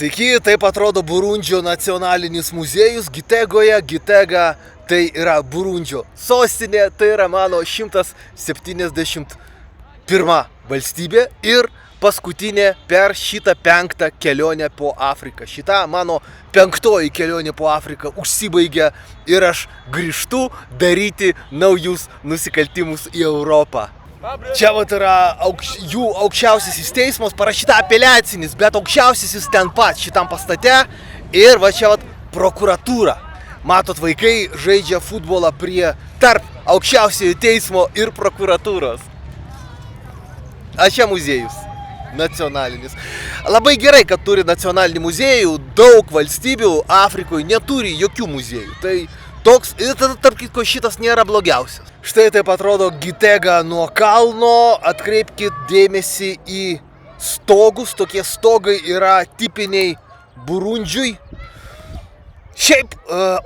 Sveiki, taip atrodo Burundžio nacionalinis muziejus Gitegoje. Gitega tai yra Burundžio sostinė, tai yra mano 171 valstybė ir paskutinė per šitą 5. kelionę po Afriką. Šita mano 5. kelionė po Afriką užsibaigė ir aš grįžtu daryti naujus nusikaltimus į Europą. Čia vat yra jų aukščiausiasis teismas, parašyta apeliacinis, bet aukščiausiasis ten pat šitam pastate ir va čia vat prokuratūra. Matot, vaikai žaidžia futbolą tarp aukščiausiojo teismo ir prokuratūros. A čia muziejus nacionalinis. Labai gerai, kad turi nacionalinį muziejų, daug valstybių Afrikoje neturi jokių muziejų. Tai toks, ir tada tarp kitko šitas nėra blogiausias. Štai taip atrodo Gitega nuo kalno, atkreipkite dėmesį į stogus, tokie stogai yra tipiniai Burundžiui. Šiaip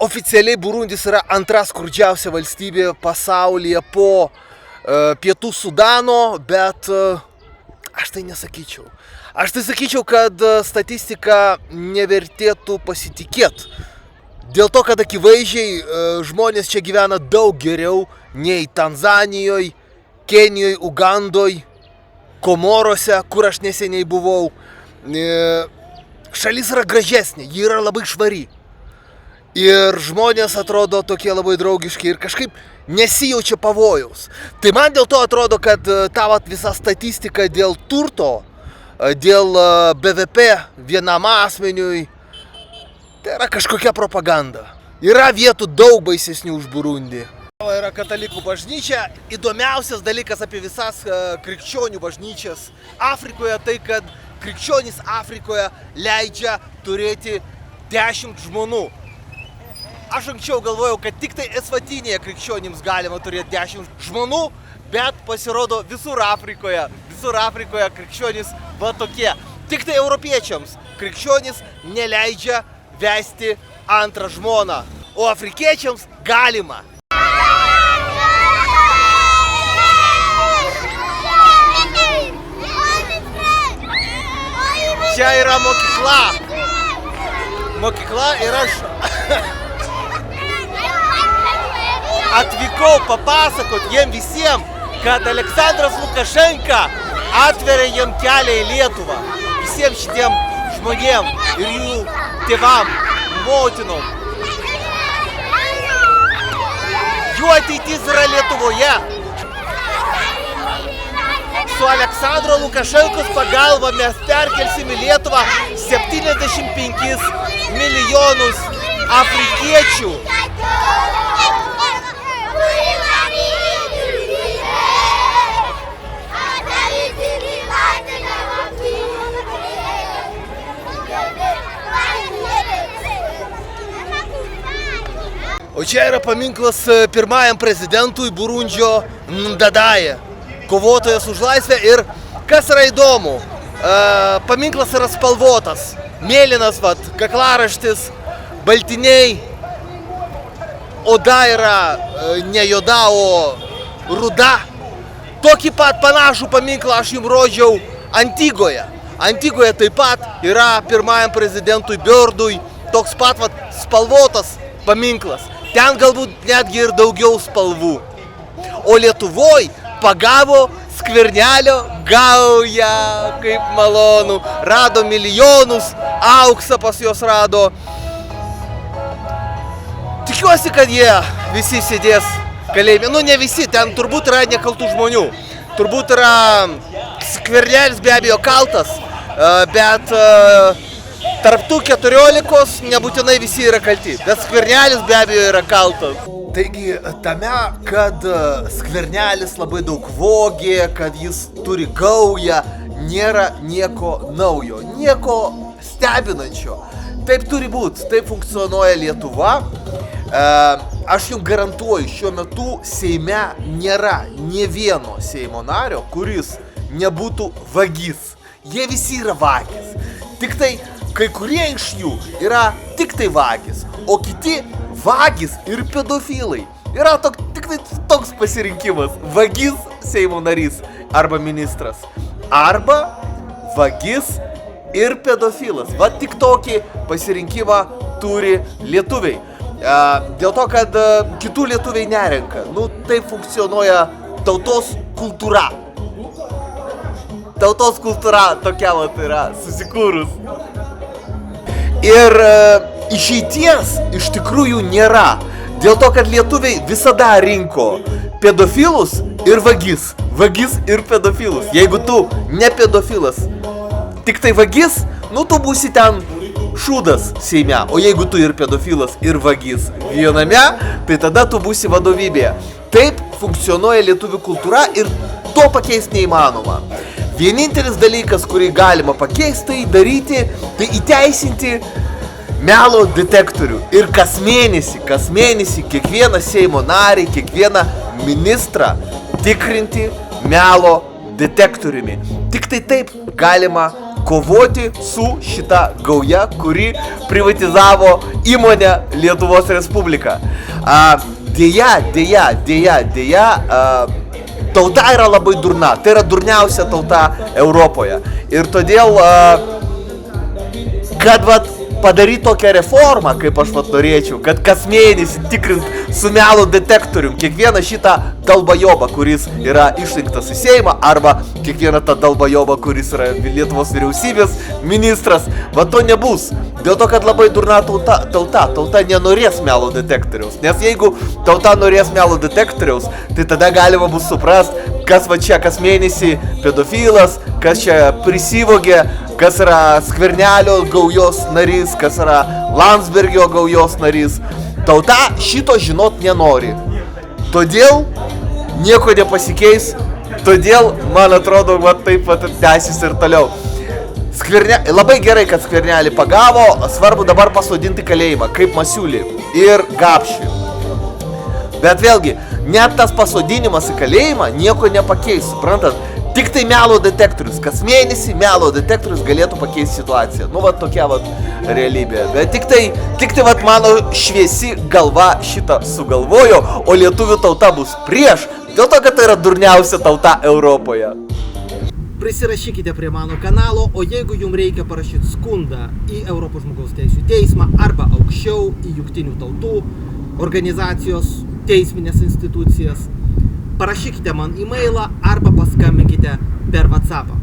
oficialiai Burundis yra antra skurdžiausia valstybė pasaulyje po Pietų Sudano, bet aš tai nesakyčiau. Aš tai sakyčiau, kad statistika nevertėtų pasitikėti. Dėl to, kad akivaizdžiai žmonės čia gyvena daug geriau nei Tanzanijoje, Kenijoje, Ugandoje, Komorose, kur aš neseniai buvau. Šalis yra gražesnė, ji yra labai švari. Ir žmonės atrodo tokie labai draugiški ir kažkaip nesijaučia pavojaus. Tai man dėl to atrodo, kad ta visa statistika dėl turto, dėl BVP vienam asmeniui, tai yra kažkokia propaganda. Yra vietų daug baisesnių už Burundį. Yra katalikų bažnyčia. Įdomiausias dalykas apie visas krikščionių bažnyčias Afrikoje tai, kad krikščionys Afrikoje leidžia turėti 10 žmonų. Aš anksčiau galvojau, kad tik tai Esvatinėje krikščionims galima turėti 10 žmonų, bet pasirodo visur Afrikoje krikščionys va tokie. Tik tai europiečiams krikščionys neleidžia vesti antrą žmoną, o afrikiečiams galima. Čia yra mokykla ir aš atvykau papasakot jiem visiems, kad Aleksandras Lukašenka atveria jiem kelią į Lietuvą. Visiems šitiem žmonėm ir jų tėvam, motinom. Jų ateitis yra Lietuvoje. Su Aleksandro Lukašenkos pagalba mes perkelsim į Lietuvą 75 milijonus afrikiečių. O čia yra paminklas pirmajam prezidentui Burundžio Ndadaye, kovotojas už laisvę ir kas yra įdomu, paminklas yra spalvotas, mėlynas, kaklaraštis, baltiniai, oda yra ne juoda, o ruda. Tokį pat panašų paminklą aš jums rodžiau Antigoje. Antigoje taip pat yra pirmajam prezidentui Biordui toks pat spalvotas paminklas. Ten galbūt netgi ir daugiau spalvų. O Lietuvoje pagavo Skvernelio gaują, kaip malonu. Rado milijonus, auksą pas juos rado. Tikiuosi, kad jie visi sėdės kalėjime. Nu, ne visi, ten turbūt yra nekaltų žmonių. Turbūt yra Skvernelis be abejo kaltas, bet tarp tų 14 nebūtinai visi yra kalti, bet Skvernelis be abejo yra kaltas. Taigi tame, kad Skvernelis labai daug vogė, kad jis turi gaują, nėra nieko naujo, nieko stebinančio. Taip turi būti, taip funkcionuoja Lietuva. Aš jums garantuoju, šiuo metu Seime nėra nė vieno Seimo nario, kuris nebūtų vagis. Jie visi yra vagis. Tik tai kai kurie iš jų yra tik tai vagis, o kiti vagis ir pedofilai. Yra tik tai toks pasirinkimas. Vagis Seimo narys arba ministras. Arba vagis ir pedofilas. Va tik tokį pasirinkimą turi lietuviai. Dėl to, kad kitų lietuviai nerenka. Nu, taip funkcionuoja tautos kultūra. Tautos kultūra tokia vat yra susikūrus. Ir išeities iš tikrųjų nėra. Dėl to, kad lietuviai visada rinko pedofilus ir vagis. Vagis ir pedofilus. Jeigu tu ne pedofilas, tik tai vagis, nu tu būsi ten šūdas Seime. O jeigu tu ir pedofilas, ir vagis viename, tai tada tu būsi vadovybėje. Taip funkcionuoja lietuvių kultūra ir to pakeisti neįmanoma. Vienintelis dalykas, kurį galima pakeisti, tai daryti, tai įteisinti melo detektorių. Ir kas mėnesį kiekvieną Seimo narį, kiekvieną ministrą tikrinti melo detektoriumi. Tik tai taip galima kovoti su šita gauja, kuri privatizavo įmonę Lietuvos Respubliką. Deja, tauta yra labai durna. Tai yra durniausia tauta Europoje. Ir todėl, kad vat padaryti tokią reformą, kaip aš vat norėčiau, kad kas mėnesį tikrint su melo detektorium kiekvieną šitą dalbajobą, kuris yra išrinktas į Seimą, arba kiekvieną tą dalbajobą, kuris yra Lietuvos vyriausybės ministras, va to nebus. Dėl to, kad labai durna tauta nenorės melo detektoriaus. Nes jeigu tauta norės melo detektoriaus, tai tada galima bus suprast, kas va čia kas mėnesį pedofilas, kas čia prisivogė, kas yra Skvernelio gaujos narys, kas yra Landsbergio gaujos narys. Tauta šito žinot nenori. Todėl nieko nepasikeis, todėl, man atrodo, va taip va tęsis ir toliau. Labai gerai, kad Skvernelį pagavo, svarbu dabar pasodinti kalėjimą, kaip Masiulį ir Gapšį. Bet vėlgi, net tas pasodinimas į kalėjimą nieko nepakeis, suprantat? Tik tai melo detektorius, kas mėnesį melo detektorius galėtų pakeisti situaciją. Nu, va tokia va realybė. Bet tik tai va mano šviesi galva šitą sugalvojo, o lietuvių tauta bus prieš, dėl to, kad tai yra durniausia tauta Europoje. Prisirašykite prie mano kanalo, o jeigu jums reikia parašyti skundą į Europos žmogaus teisių teismą arba aukščiau į Jungtinių tautų organizacijos teisminės institucijas, parašykite man e-mailą arba paskambinkite per WhatsAppą.